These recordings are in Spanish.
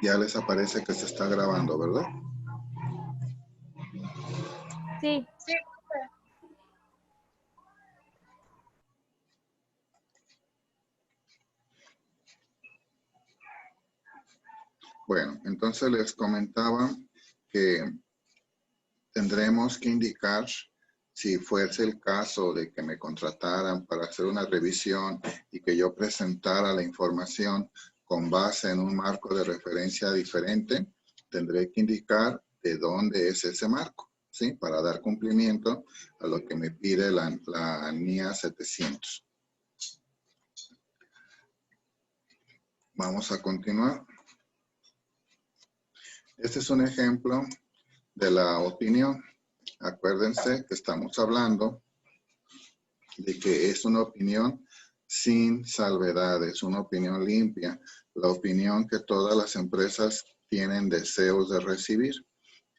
Ya les aparece que se está grabando, ¿verdad? Sí. Bueno, entonces les comentaba que tendremos que indicar, si fuese el caso de que me contrataran para hacer una revisión y que yo presentara la información con base en un marco de referencia diferente, tendré que indicar de dónde es ese marco, ¿sí? Para dar cumplimiento a lo que me pide la NIA 700. Vamos a continuar. Este es un ejemplo de la opinión. Acuérdense que estamos hablando de que es una opinión sin salvedades, una opinión limpia, la opinión que todas las empresas tienen deseos de recibir.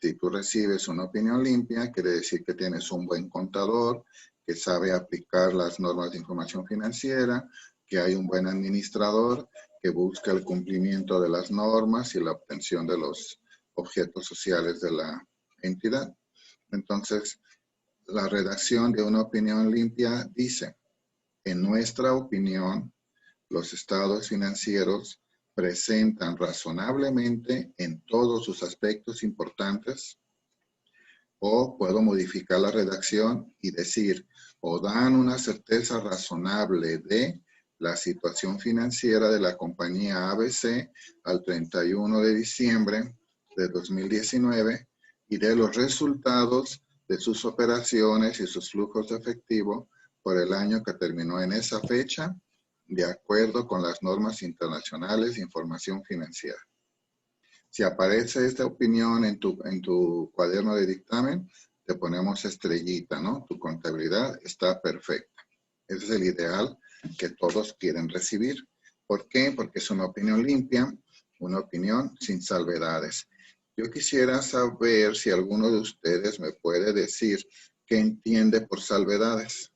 Si tú recibes una opinión limpia, quiere decir que tienes un buen contador, que sabe aplicar las normas de información financiera, que hay un buen administrador, que busca el cumplimiento de las normas y la obtención de los objetos sociales de la entidad. Entonces, la redacción de una opinión limpia dice: en nuestra opinión, los estados financieros presentan razonablemente en todos sus aspectos importantes, o puedo modificar la redacción y decir, o dan una certeza razonable de la situación financiera de la compañía ABC al 31 de diciembre de 2019 y de los resultados de sus operaciones y sus flujos de efectivo por el año que terminó en esa fecha, de acuerdo con las normas internacionales de información financiera. Si aparece esta opinión en tu cuaderno de dictamen, te ponemos estrellita, ¿no? Tu contabilidad está perfecta. Ese es el ideal que todos quieren recibir. ¿Por qué? Porque es una opinión limpia, una opinión sin salvedades. Yo quisiera saber si alguno de ustedes me puede decir qué entiende por salvedades.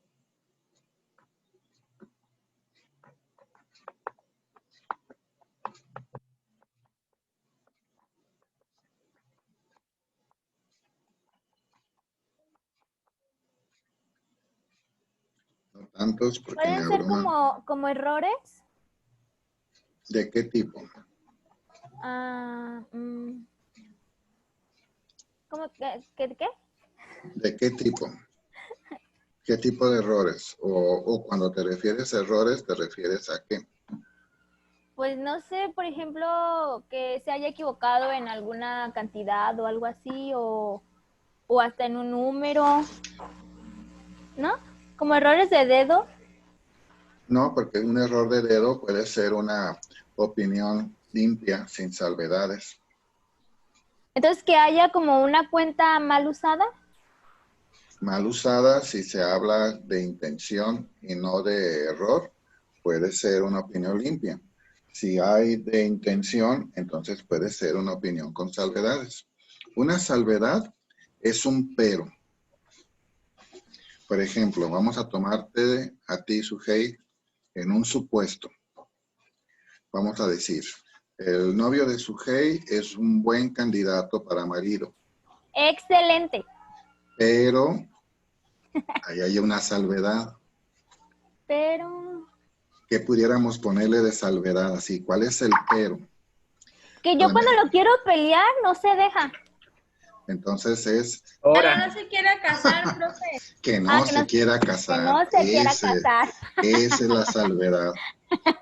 No tantos porque me ¿Pueden ser abruman. como errores? ¿De qué tipo? Ah, ¿cómo qué? ¿De qué tipo? ¿Qué tipo de errores? O cuando te refieres a errores, ¿te refieres a qué? Pues no sé, por ejemplo, que se haya equivocado en alguna cantidad o algo así, o hasta en un número, ¿no? Como errores de dedo. No, porque un error de dedo puede ser una opinión limpia, sin salvedades. Entonces, que haya como una cuenta mal usada. Mal usada, si se habla de intención y no de error, puede ser una opinión limpia. Si hay de intención, entonces puede ser una opinión con salvedades. Una salvedad es un pero. Por ejemplo, vamos a tomarte a ti, Sujei, en un supuesto. Vamos a decir, el novio de Sujei es un buen candidato para marido, Excelente. pero ahí hay una salvedad. Pero ¿Qué pudiéramos ponerle de salvedad así? ¿Cuál es el pero? que yo cuando lo quiero pelear no se deja. Entonces es Ahora. No se quiera casar, profe. que no se quiera Que casar. no se quiera casar. Esa es la salvedad.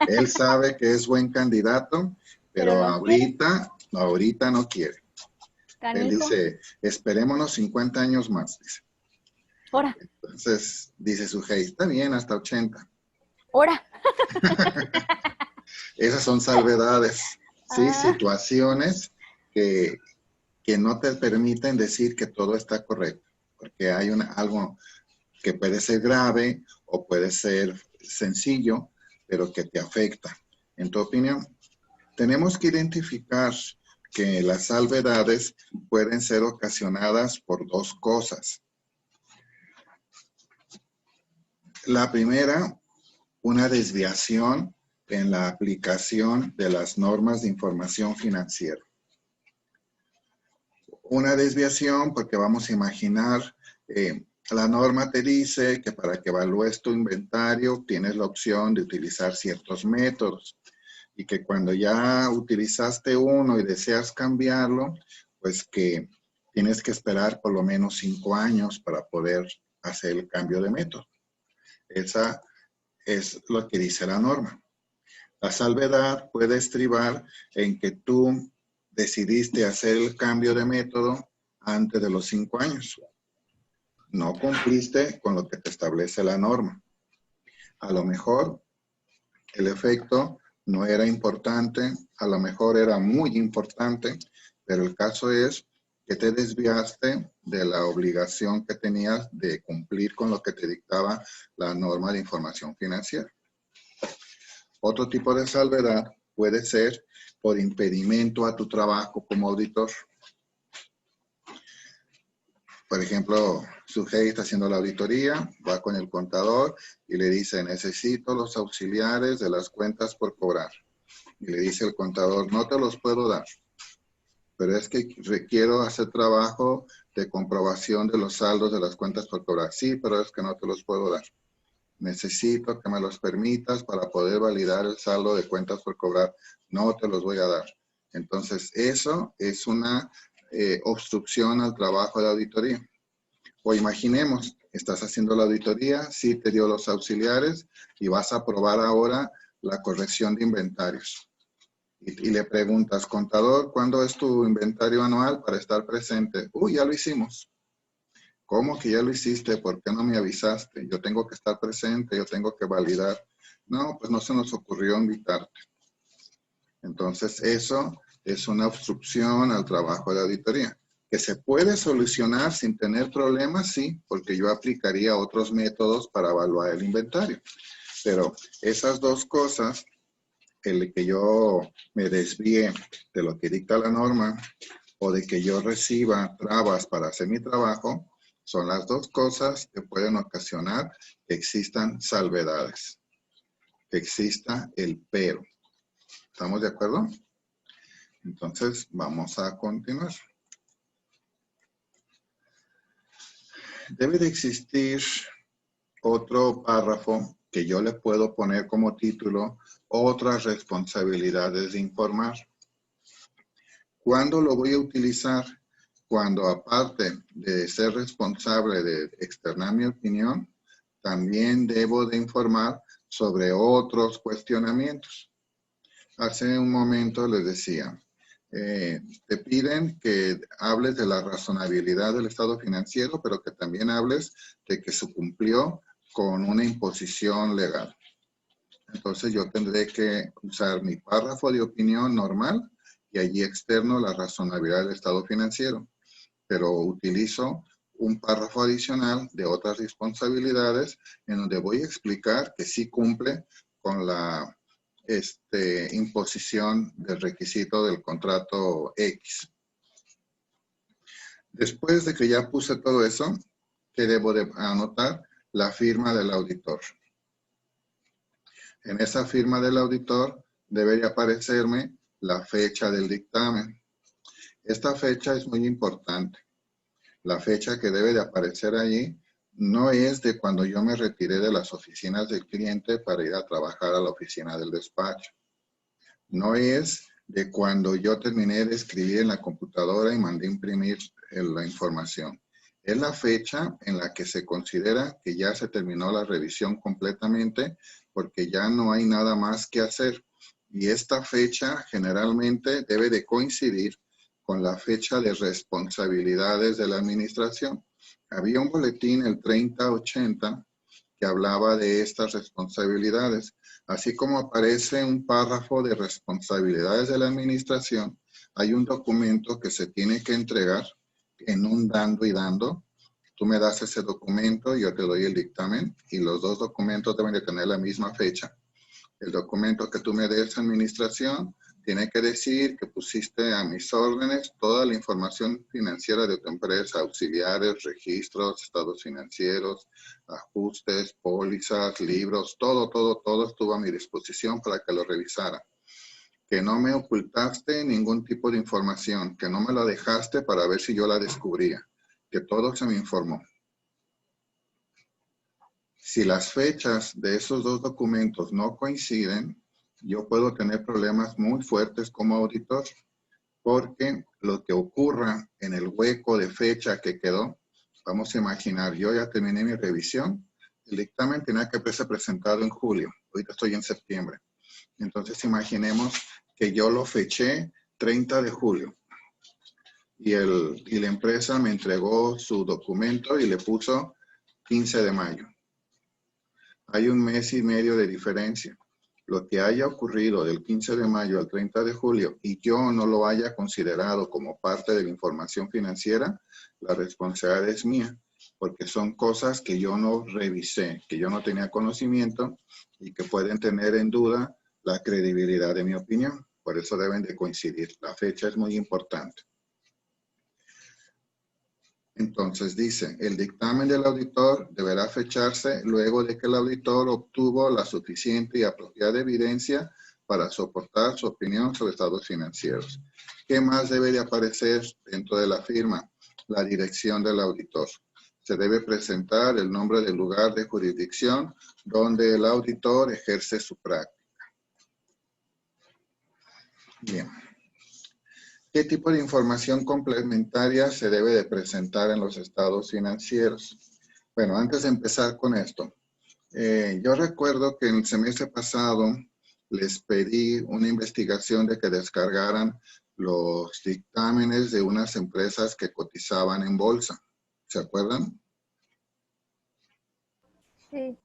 Él sabe que es buen candidato, Pero pero no quiere. ahorita no quiere. Él Canijo. dice, esperémonos 50 años más. Dice. Ahora. Entonces dice Sujei, está bien, hasta 80. Ahora. Esas son salvedades, ¿sí? Situaciones que no te permiten decir que todo está correcto, porque hay algo que puede ser grave o puede ser sencillo, pero que te afecta. En tu opinión, tenemos que identificar que las salvedades pueden ser ocasionadas por dos cosas. La primera, una desviación en la aplicación de las normas de información financiera. Una desviación, porque vamos a imaginar, la norma te dice que para que evalúes tu inventario tienes la opción de utilizar ciertos métodos y que cuando ya utilizaste uno y deseas cambiarlo, pues que tienes que esperar por lo menos 5 años para poder hacer el cambio de método. Esa es lo que dice la norma. La salvedad puede estribar en que tú decidiste hacer el cambio de método antes de los 5 años. No cumpliste con lo que te establece la norma. A lo mejor el efecto no era importante, a lo mejor era muy importante, pero el caso es que te desviaste de la obligación que tenías de cumplir con lo que te dictaba la norma de información financiera. Otro tipo de salvedad puede ser por impedimento a tu trabajo como auditor. Por ejemplo, Sujei está haciendo la auditoría, va con el contador y le dice, necesito los auxiliares de las cuentas por cobrar. Y le dice el contador, no te los puedo dar, pero es que requiero hacer trabajo de comprobación de los saldos de las cuentas por cobrar. Sí, pero es que no te los puedo dar. Necesito que me los permitas para poder validar el saldo de cuentas por cobrar. No te los voy a dar. Entonces, eso es una obstrucción al trabajo de auditoría. O imaginemos, estás haciendo la auditoría, sí te dio los auxiliares y vas a aprobar ahora la corrección de inventarios. Y le preguntas, contador, ¿cuándo es tu inventario anual para estar presente? Uy, ya lo hicimos. ¿Cómo que ya lo hiciste? ¿Por qué no me avisaste? Yo tengo que estar presente, yo tengo que validar. No, pues no se nos ocurrió invitarte. Entonces, eso es una obstrucción al trabajo de auditoría. ¿Que se puede solucionar sin tener problemas? Sí, porque yo aplicaría otros métodos para evaluar el inventario. Pero esas dos cosas, el que yo me desvíe de lo que dicta la norma o de que yo reciba trabas para hacer mi trabajo, son las dos cosas que pueden ocasionar que existan salvedades, que exista el pero. ¿Estamos de acuerdo? Entonces, vamos a continuar. Debe de existir otro párrafo que yo le puedo poner como título, otras responsabilidades de informar. ¿Cuándo lo voy a utilizar? Cuando aparte de ser responsable de externar mi opinión, también debo de informar sobre otros cuestionamientos. Hace un momento les decía, te piden que hables de la razonabilidad del estado financiero, pero que también hables de que se cumplió con una imposición legal. Entonces yo tendré que usar mi párrafo de opinión normal y allí externo la razonabilidad del estado financiero. Pero utilizo un párrafo adicional de otras responsabilidades en donde voy a explicar que sí cumple con la imposición del requisito del contrato X. Después de que ya puse todo eso, ¿qué debo de anotar? La firma del auditor. En esa firma del auditor debería aparecerme la fecha del dictamen. Esta fecha es muy importante. La fecha que debe de aparecer allí no es de cuando yo me retiré de las oficinas del cliente para ir a trabajar a la oficina del despacho. No es de cuando yo terminé de escribir en la computadora y mandé imprimir la información. Es la fecha en la que se considera que ya se terminó la revisión completamente porque ya no hay nada más que hacer. Y esta fecha generalmente debe de coincidir con la fecha de responsabilidades de la administración. Había un boletín, el 3080, que hablaba de estas responsabilidades. Así como aparece un párrafo de responsabilidades de la administración, hay un documento que se tiene que entregar en un dando y dando. Tú me das ese documento, yo te doy el dictamen y los dos documentos deben de tener la misma fecha. El documento que tú me des a administración tiene que decir que pusiste a mis órdenes toda la información financiera de tu empresa, auxiliares, registros, estados financieros, ajustes, pólizas, libros, todo estuvo a mi disposición para que lo revisara. Que no me ocultaste ningún tipo de información, que no me la dejaste para ver si yo la descubría, que todo se me informó. Si las fechas de esos dos documentos no coinciden, yo puedo tener problemas muy fuertes como auditor, porque lo que ocurra en el hueco de fecha que quedó, vamos a imaginar, yo ya terminé mi revisión, el dictamen tenía que ser presentado en julio, ahorita estoy en septiembre. Entonces imaginemos que yo lo feché 30 de julio y la empresa me entregó su documento y le puso 15 de mayo. Hay un mes y medio de diferencia. Lo que haya ocurrido del 15 de mayo al 30 de julio y yo no lo haya considerado como parte de la información financiera, la responsabilidad es mía, porque son cosas que yo no revisé, que yo no tenía conocimiento y que pueden tener en duda la credibilidad de mi opinión. Por eso deben de coincidir. La fecha es muy importante. Entonces dice, el dictamen del auditor deberá fecharse luego de que el auditor obtuvo la suficiente y apropiada evidencia para soportar su opinión sobre estados financieros. ¿Qué más debe de aparecer dentro de la firma? La dirección del auditor. Se debe presentar el nombre del lugar de jurisdicción donde el auditor ejerce su práctica. Bien. ¿Qué tipo de información complementaria se debe de presentar en los estados financieros? Bueno, antes de empezar con esto, yo recuerdo que en el semestre pasado les pedí una investigación de que descargaran los dictámenes de unas empresas que cotizaban en bolsa. ¿Se acuerdan? Sí.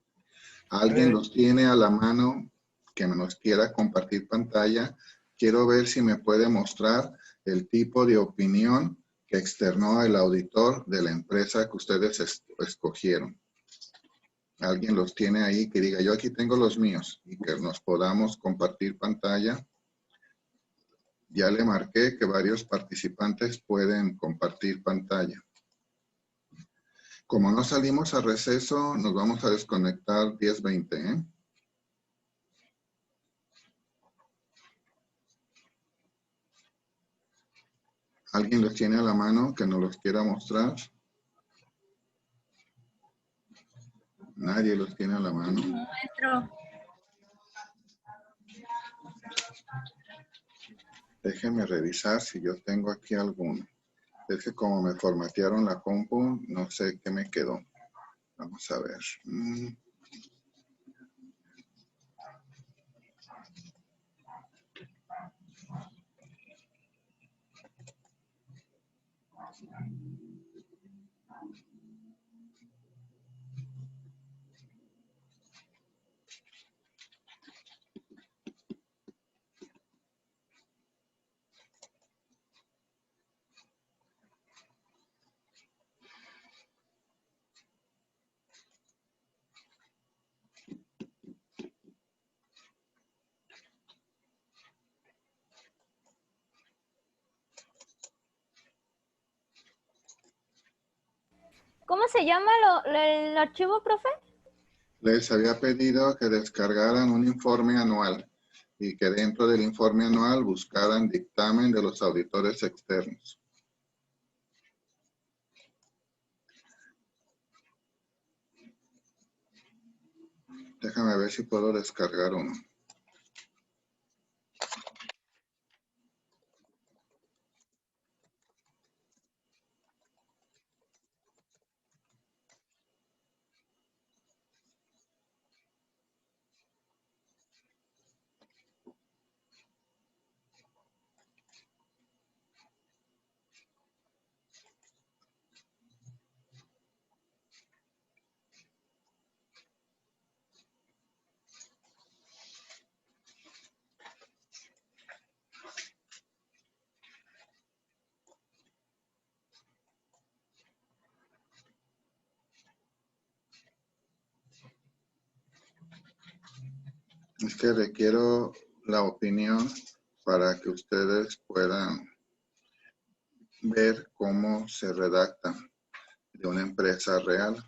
¿Alguien los tiene a la mano que me nos quiera compartir pantalla? Quiero ver si me puede mostrar el tipo de opinión que externó el auditor de la empresa que ustedes escogieron. ¿Alguien los tiene ahí que diga, yo aquí tengo los míos y que nos podamos compartir pantalla? Ya le marqué que varios participantes pueden compartir pantalla. Como no salimos a receso, nos vamos a desconectar 10:20, ¿eh? ¿Alguien los tiene a la mano que nos los quiera mostrar? Nadie los tiene a la mano. Maestro. Déjenme revisar si yo tengo aquí alguno. Es que como me formatearon la compu, no sé qué me quedó. Vamos a ver. ¿Cómo se llama el archivo, profe? Les había pedido que descargaran un informe anual y que dentro del informe anual buscaran dictamen de los auditores externos. Déjame ver si puedo descargar uno. Es que requiero la opinión para que ustedes puedan ver cómo se redacta de una empresa real.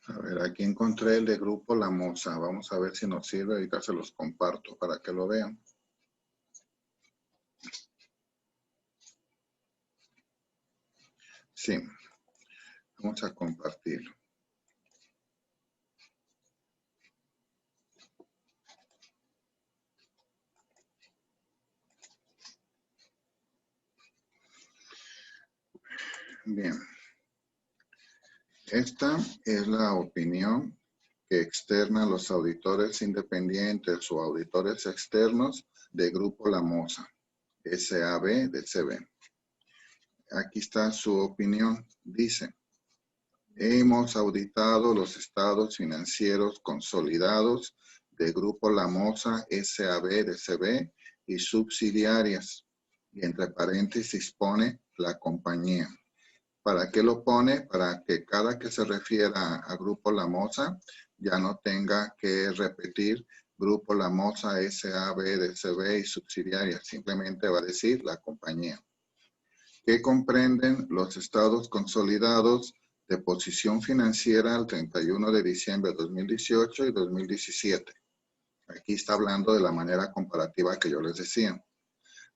A ver, aquí encontré el de Grupo La Moza. Vamos a ver si nos sirve. Ahorita se los comparto para que lo vean. Sí, vamos a compartirlo. Bien. Esta es la opinión que externan los auditores independientes o auditores externos de Grupo La Moza, SAB de CB. Aquí está su opinión. Dice, hemos auditado los estados financieros consolidados de Grupo La Moza, SAB de CB y subsidiarias. Y entre paréntesis pone la compañía. ¿Para qué lo pone? Para que cada que se refiera a Grupo La Moza ya no tenga que repetir Grupo La Moza, SAB de CB y subsidiarias. Simplemente va a decir la compañía. ¿Qué comprenden los estados consolidados de posición financiera al 31 de diciembre de 2018 y 2017? Aquí está hablando de la manera comparativa que yo les decía.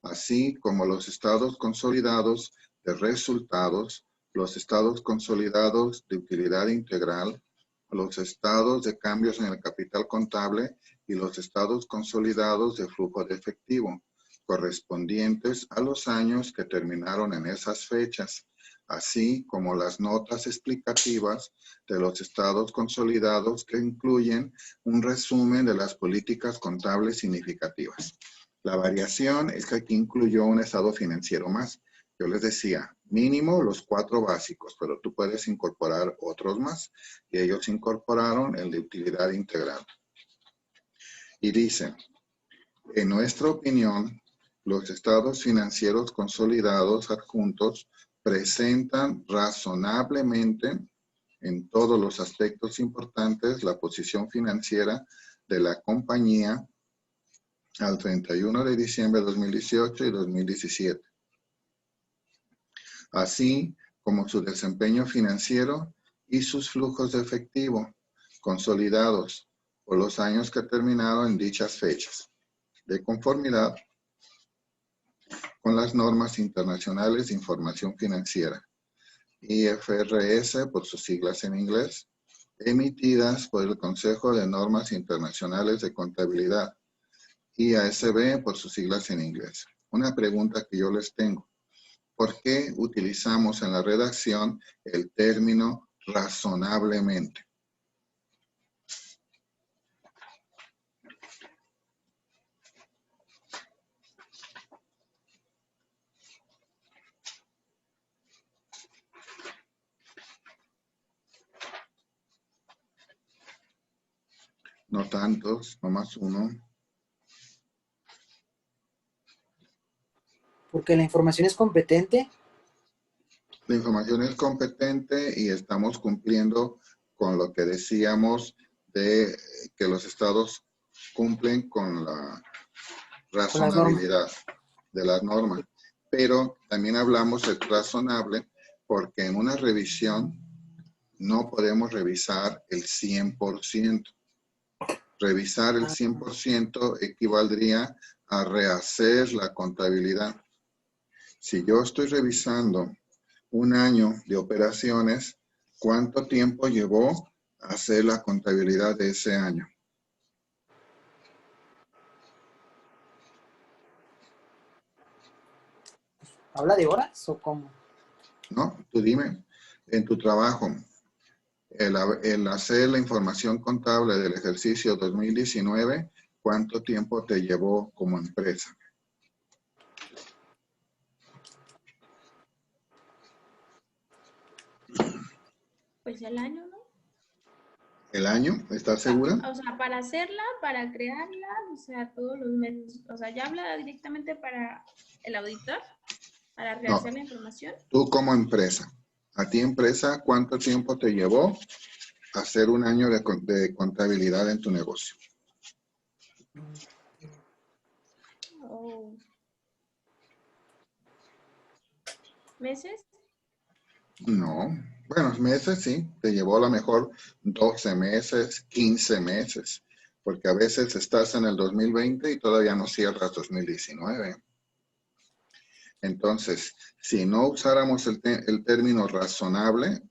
Así como los estados consolidados de resultados, los estados consolidados de utilidad integral, los estados de cambios en el capital contable y los estados consolidados de flujo de efectivo, correspondientes a los años que terminaron en esas fechas, así como las notas explicativas de los estados consolidados que incluyen un resumen de las políticas contables significativas. La variación es que aquí incluyó un estado financiero más. Yo les decía, mínimo los 4 básicos, pero tú puedes incorporar otros más. Y ellos incorporaron el de utilidad integral. Y dice, en nuestra opinión, los estados financieros consolidados adjuntos presentan razonablemente en todos los aspectos importantes la posición financiera de la compañía al 31 de diciembre de 2018 y 2017, así como su desempeño financiero y sus flujos de efectivo consolidados por los años que terminaron en dichas fechas, de conformidad con las normas internacionales de información financiera, IFRS por sus siglas en inglés, emitidas por el Consejo de Normas Internacionales de Contabilidad, IASB por sus siglas en inglés. Una pregunta que yo les tengo. ¿Por qué utilizamos en la redacción el término razonablemente? No tantos, no más uno. Porque la información es competente. La información es competente y estamos cumpliendo con lo que decíamos de que los estados cumplen con la razonabilidad de las normas. Pero también hablamos de razonable porque en una revisión no podemos revisar el 100%. Revisar el 100% equivaldría a rehacer la contabilidad. Si yo estoy revisando un año de operaciones, ¿cuánto tiempo llevó a hacer la contabilidad de ese año? ¿Habla de horas o cómo? ¿No? Tú dime, en tu trabajo, el hacer la información contable del ejercicio 2019, ¿cuánto tiempo te llevó como empresa? Pues el año, ¿no? ¿El año? ¿Estás segura? O sea, para hacerla, para crearla, o sea, todos los meses. O sea, ya habla directamente para el auditor, para No, rehacer la información. tú como empresa. A ti empresa, ¿cuánto tiempo te llevó hacer un año de contabilidad en tu negocio? Oh. ¿Meses? No. Bueno, meses sí. Te llevó a lo mejor 12 meses, 15 meses. Porque a veces estás en el 2020 y todavía no cierras 2019. Entonces, si no usáramos el término razonable,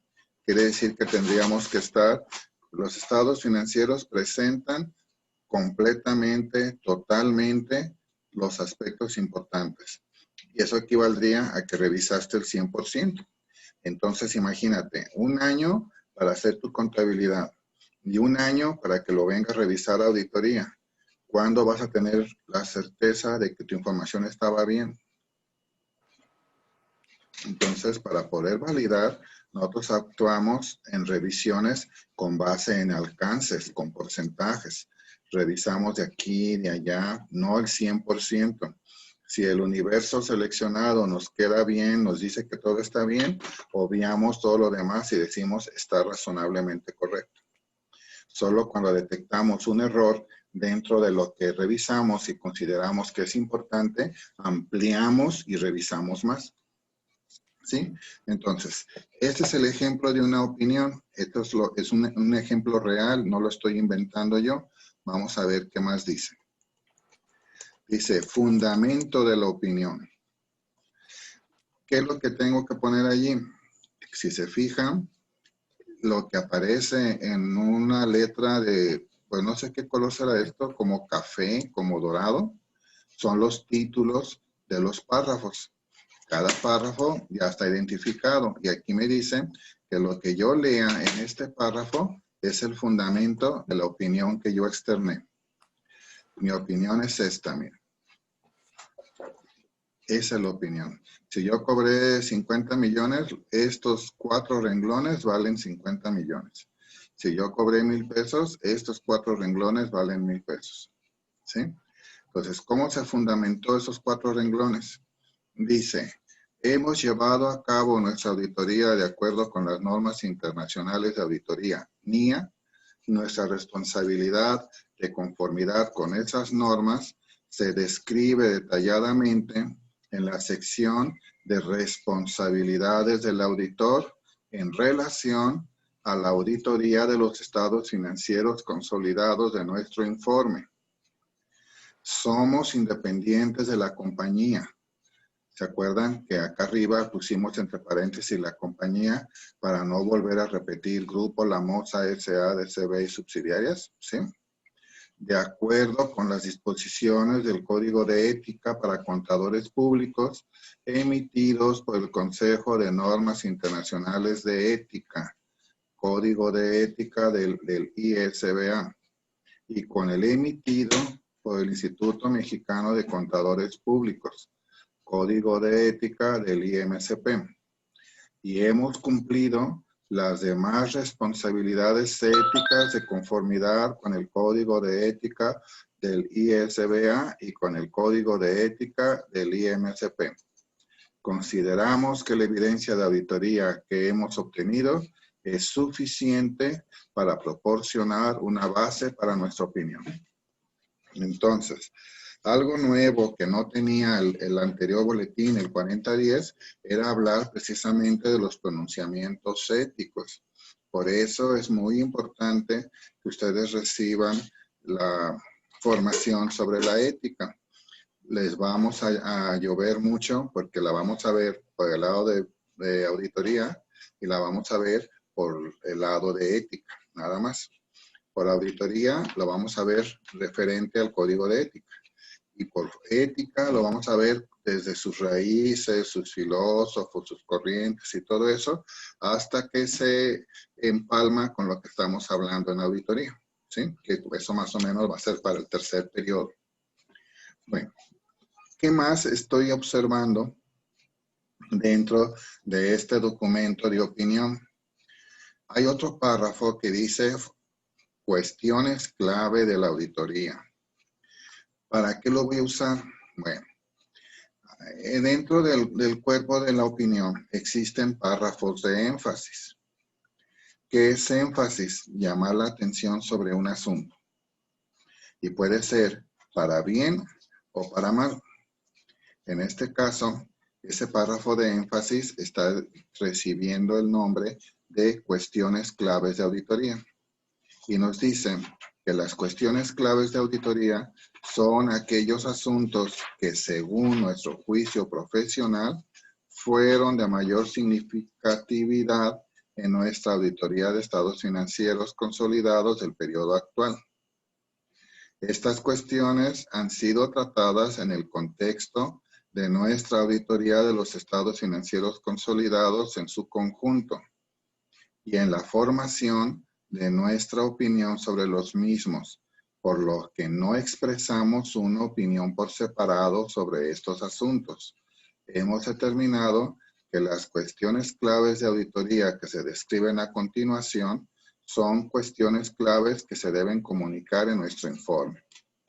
quiere decir que tendríamos que estar, los estados financieros presentan completamente, totalmente los aspectos importantes. Y eso equivaldría a que revisaste el 100%. Entonces, imagínate, un año para hacer tu contabilidad y un año para que lo venga a revisar a auditoría. ¿Cuándo vas a tener la certeza de que tu información estaba bien? Entonces, para poder validar, nosotros actuamos en revisiones con base en alcances, con porcentajes. Revisamos de aquí, de allá, no el 100%. Si el universo seleccionado nos queda bien, nos dice que todo está bien, obviamos todo lo demás y decimos está razonablemente correcto. Solo cuando detectamos un error dentro de lo que revisamos y consideramos que es importante, ampliamos y revisamos más. ¿Sí? Entonces, este es el ejemplo de una opinión. Esto es un ejemplo real, no lo estoy inventando yo. Vamos a ver qué más dice. Dice, fundamento de la opinión. ¿Qué es lo que tengo que poner allí? Si se fijan, lo que aparece en una letra de, pues no sé qué color será esto, como café, como dorado, son los títulos de los párrafos. Cada párrafo ya está identificado y aquí me dice que lo que yo lea en este párrafo es el fundamento de la opinión que yo externé. Mi opinión es esta, mira. Esa es la opinión. Si yo cobré 50 millones, estos 4 renglones valen 50 millones. Si yo cobré 1,000 pesos, estos 4 renglones valen 1,000 pesos. ¿Sí? Entonces, ¿cómo se fundamentó esos 4 renglones? Dice, hemos llevado a cabo nuestra auditoría de acuerdo con las normas internacionales de auditoría, NIA. Nuestra responsabilidad de conformidad con esas normas se describe detalladamente en la sección de responsabilidades del auditor en relación a la auditoría de los estados financieros consolidados de nuestro informe. Somos independientes de la compañía. ¿Se acuerdan que acá arriba pusimos entre paréntesis la compañía para no volver a repetir grupo La Moza S.A. de CB y subsidiarias? ¿Sí? De acuerdo con las disposiciones del Código de Ética para Contadores Públicos emitidos por el Consejo de Normas Internacionales de Ética, Código de Ética del ISBA, y con el emitido por el Instituto Mexicano de Contadores Públicos, Código de Ética del IMCP. Y hemos cumplido las demás responsabilidades éticas de conformidad con el Código de Ética del ISBA y con el Código de Ética del IMCP. Consideramos que la evidencia de auditoría que hemos obtenido es suficiente para proporcionar una base para nuestra opinión. Entonces, algo nuevo que no tenía el anterior boletín, el 4010, era hablar precisamente de los pronunciamientos éticos. Por eso es muy importante que ustedes reciban la formación sobre la ética. Les vamos a llover mucho porque la vamos a ver por el lado de auditoría y la vamos a ver por el lado de ética, nada más. Por auditoría lo vamos a ver referente al código de ética. Y por ética lo vamos a ver desde sus raíces, sus filósofos, sus corrientes y todo eso, hasta que se empalma con lo que estamos hablando en auditoría, ¿sí? Que eso más o menos va a ser para el tercer periodo. Bueno, ¿qué más estoy observando dentro de este documento de opinión? Hay otro párrafo que dice cuestiones clave de la auditoría. ¿Para qué lo voy a usar? Bueno, dentro del cuerpo de la opinión existen párrafos de énfasis. ¿Qué es énfasis? Llamar la atención sobre un asunto. Y puede ser para bien o para mal. En este caso, ese párrafo de énfasis está recibiendo el nombre de cuestiones claves de auditoría. Y nos dicen que las cuestiones claves de auditoría son aquellos asuntos que, según nuestro juicio profesional, fueron de mayor significatividad en nuestra auditoría de estados financieros consolidados del periodo actual. Estas cuestiones han sido tratadas en el contexto de nuestra auditoría de los estados financieros consolidados en su conjunto y en la formación de nuestra opinión sobre los mismos, por lo que no expresamos una opinión por separado sobre estos asuntos. Hemos determinado que las cuestiones claves de auditoría que se describen a continuación son cuestiones claves que se deben comunicar en nuestro informe.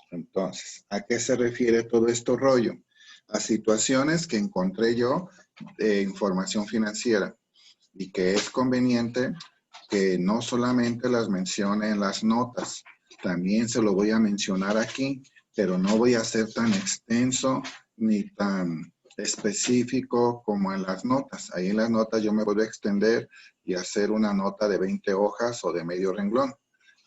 Entonces, ¿a qué se refiere todo este rollo? A situaciones que encontré yo de información financiera y que es conveniente que no solamente las mencione en las notas, también se lo voy a mencionar aquí, pero no voy a ser tan extenso ni tan específico como en las notas. Ahí en las notas yo me puedo extender y hacer una nota de 20 hojas o de medio renglón.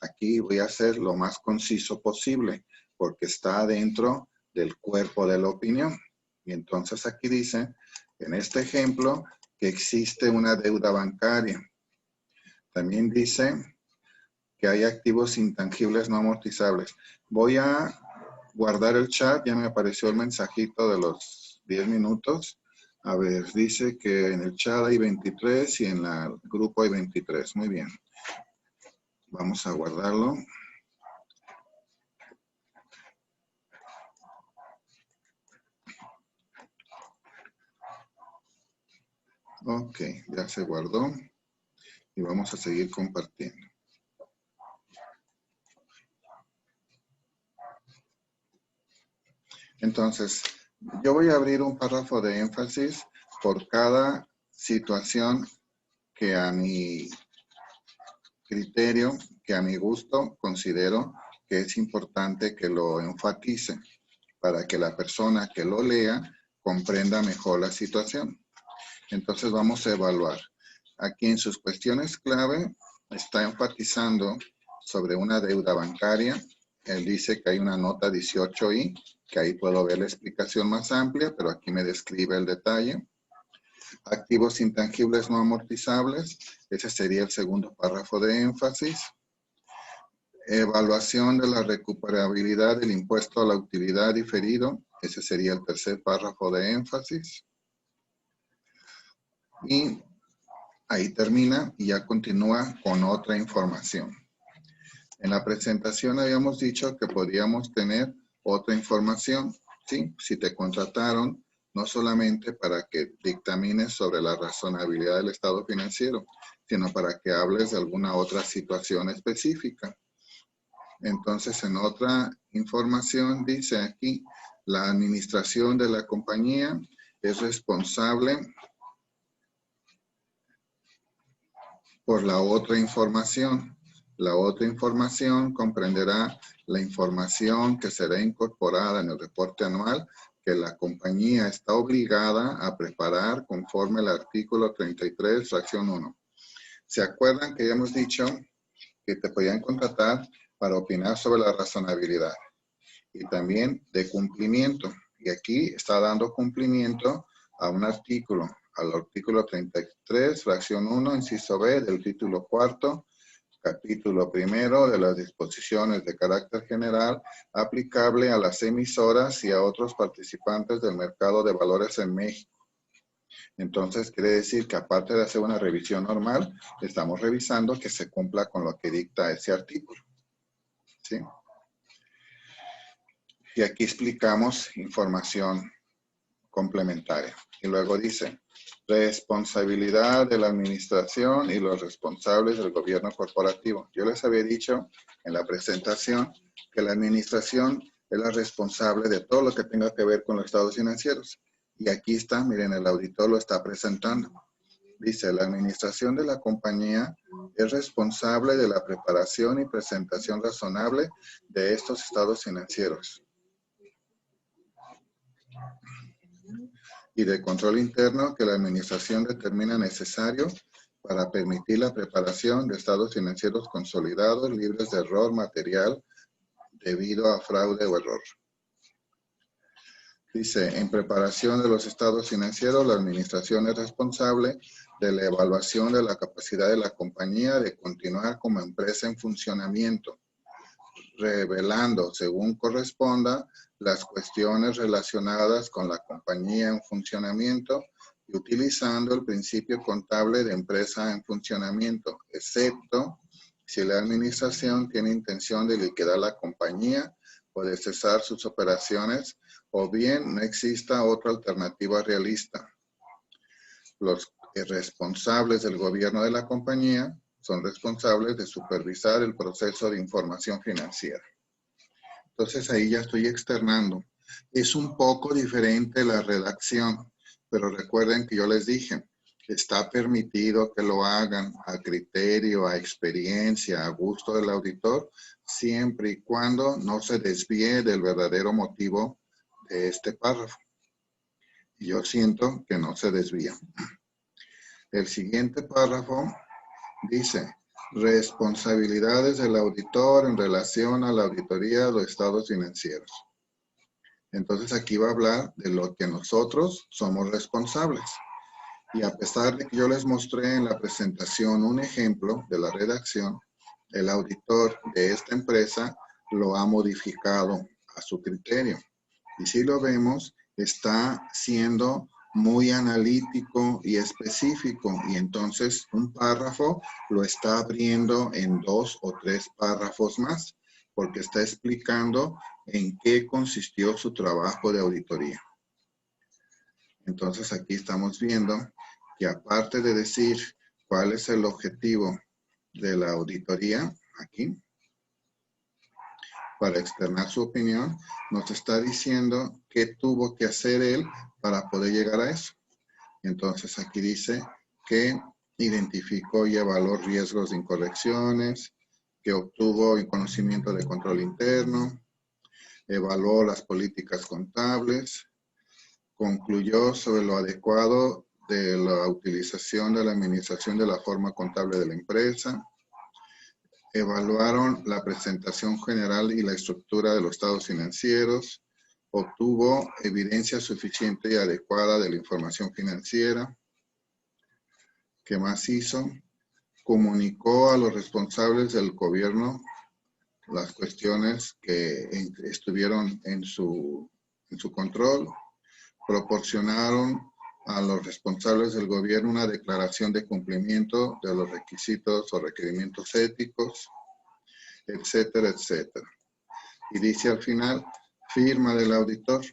Aquí voy a ser lo más conciso posible porque está dentro del cuerpo de la opinión. Y entonces aquí dice, en este ejemplo, que existe una deuda bancaria. También dice que hay activos intangibles no amortizables. Voy a guardar el chat, ya me apareció el mensajito de los 10 minutos. A ver, dice que en el chat hay 23 y en el grupo hay 23. Muy bien. Vamos a guardarlo. Ok, ya se guardó. Y vamos a seguir compartiendo. Entonces, yo voy a abrir un párrafo de énfasis por cada situación que a mi criterio, que a mi gusto considero que es importante que lo enfatice para que la persona que lo lea comprenda mejor la situación. Entonces vamos a evaluar. Aquí en sus cuestiones clave está enfatizando sobre una deuda bancaria. Él dice que hay una nota 18i, que ahí puedo ver la explicación más amplia, pero aquí me describe el detalle. Activos intangibles no amortizables, ese sería el segundo párrafo de énfasis. Evaluación de la recuperabilidad del impuesto a la utilidad diferido, ese sería el tercer párrafo de énfasis. Y ahí termina y ya continúa con otra información. En la presentación habíamos dicho que podíamos tener otra información, ¿sí? Si te contrataron, no solamente para que dictamines sobre la razonabilidad del estado financiero, sino para que hables de alguna otra situación específica. Entonces, en otra información dice aquí, la administración de la compañía es responsable por la otra información. La otra información comprenderá la información que será incorporada en el reporte anual que la compañía está obligada a preparar conforme al artículo 33, fracción 1. ¿Se acuerdan que ya hemos dicho que te podían contratar para opinar sobre la razonabilidad. Y también de cumplimiento. Y aquí está dando cumplimiento a un artículo, al artículo 33, fracción 1, inciso B, del título cuarto, capítulo primero de las disposiciones de carácter general aplicable a las emisoras y a otros participantes del mercado de valores en México. Entonces, quiere decir que aparte de hacer una revisión normal, estamos revisando que se cumpla con lo que dicta ese artículo. ¿Sí? Y aquí explicamos información complementaria. Y luego dice, responsabilidad de la administración y los responsables del gobierno corporativo. Yo les había dicho en la presentación que la administración es la responsable de todo lo que tenga que ver con los estados financieros. Y aquí está, miren, el auditor lo está presentando. Dice, la administración de la compañía es responsable de la preparación y presentación razonable de estos estados financieros y de control interno que la administración determina necesario para permitir la preparación de estados financieros consolidados, libres de error material debido a fraude o error. Dice, en preparación de los estados financieros, la administración es responsable de la evaluación de la capacidad de la compañía de continuar como empresa en funcionamiento, revelando, según corresponda, las cuestiones relacionadas con la compañía en funcionamiento y utilizando el principio contable de empresa en funcionamiento, excepto si la administración tiene intención de liquidar la compañía o de cesar sus operaciones, o bien no exista otra alternativa realista. Los responsables del gobierno de la compañía son responsables de supervisar el proceso de información financiera. Entonces ahí ya estoy externando. Es un poco diferente la redacción, pero recuerden que yo les dije, está permitido que lo hagan a criterio, a experiencia, a gusto del auditor, siempre y cuando no se desvíe del verdadero motivo de este párrafo. Y yo siento que no se desvía. El siguiente párrafo dice, responsabilidades del auditor en relación a la auditoría de los estados financieros. Entonces aquí va a hablar de lo que nosotros somos responsables. Y a pesar de que yo les mostré en la presentación un ejemplo de la redacción, el auditor de esta empresa lo ha modificado a su criterio. Y si lo vemos, está siendo muy analítico y específico, y entonces un párrafo lo está abriendo en 2 o 3 párrafos más, porque está explicando en qué consistió su trabajo de auditoría. Entonces aquí estamos viendo que aparte de decir cuál es el objetivo de la auditoría, aquí, para externar su opinión, nos está diciendo qué tuvo que hacer él para poder llegar a eso. Entonces aquí dice que identificó y evaluó riesgos de incorrecciones, que obtuvo el conocimiento de control interno, evaluó las políticas contables, concluyó sobre lo adecuado de la utilización de la administración de la forma contable de la empresa, evaluaron la presentación general y la estructura de los estados financieros, obtuvo evidencia suficiente y adecuada de la información financiera. ¿Qué más hizo? Comunicó a los responsables del gobierno las cuestiones que estuvieron en su control. Proporcionaron a los responsables del gobierno una declaración de cumplimiento de los requisitos o requerimientos éticos, etcétera, etcétera. Y dice al final, firma del auditor.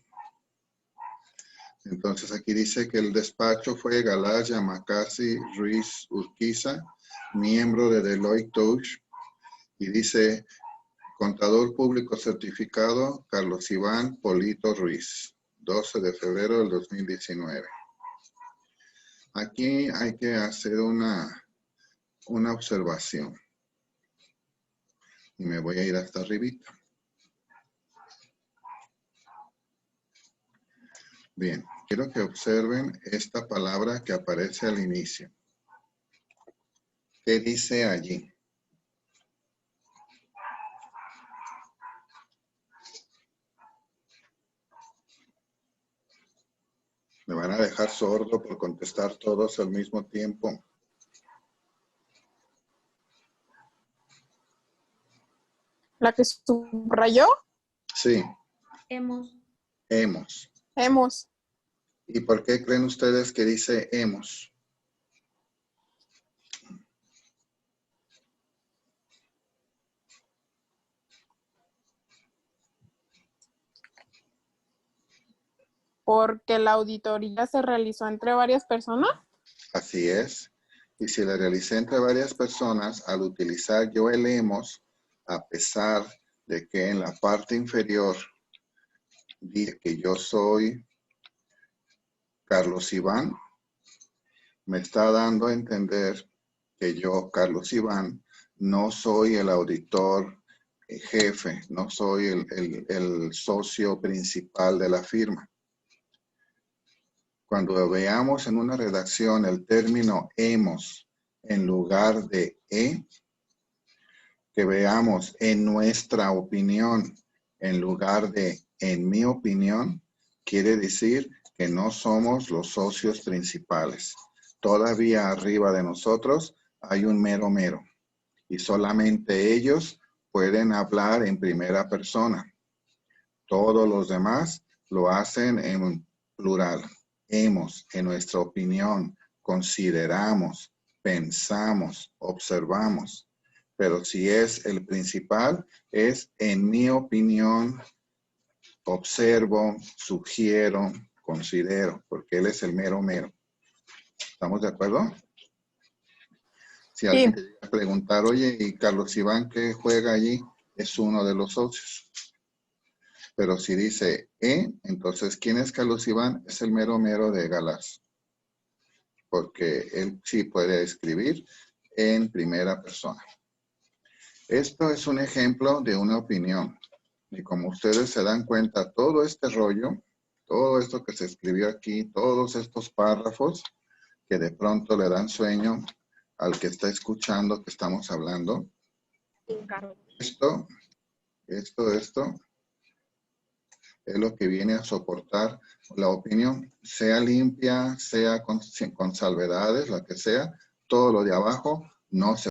Entonces aquí dice que el despacho fue Galaya Macasi Ruiz Urquiza, miembro de Deloitte Touche, y dice contador público certificado Carlos Iván Polito Ruiz, 12 de febrero del 2019. Aquí hay que hacer una observación. Y me voy a ir hasta arribita. Bien, quiero que observen esta palabra que aparece al inicio. ¿Qué dice allí? Me van a dejar sordo por contestar todos al mismo tiempo. ¿La que subrayó? Sí, Hemos. hemos. Hemos. ¿Y por qué creen ustedes que dice hemos? Porque la auditoría se realizó entre varias personas. Así es. Y si la realicé entre varias personas, al utilizar yo el hemos, a pesar de que en la parte inferior dice que yo soy Carlos Iván, me está dando a entender que yo, Carlos Iván, no soy el auditor jefe, no soy el socio principal de la firma. Cuando veamos en una redacción el término hemos en lugar de que veamos en nuestra opinión en lugar de en mi opinión, quiere decir que no somos los socios principales. Todavía arriba de nosotros hay un mero mero y solamente ellos pueden hablar en primera persona. Todos los demás lo hacen en plural. Hemos, en nuestra opinión, consideramos, pensamos, observamos. Pero si es el principal, es en mi opinión, observo, sugiero, considero, porque él es el mero mero. ¿Estamos de acuerdo? Si alguien te llega a preguntar, oye, ¿y Carlos Iván qué juega allí? Es uno de los socios. Pero si dice entonces, ¿quién es Carlos Iván? Es el mero mero de Galás. Porque él sí puede escribir en primera persona. Esto es un ejemplo de una opinión. Y como ustedes se dan cuenta, todo este rollo, todo esto que se escribió aquí, todos estos párrafos que de pronto le dan sueño al que está escuchando que estamos hablando. Esto es lo que viene a soportar la opinión, sea limpia, sea con salvedades, la que sea, todo lo de abajo no se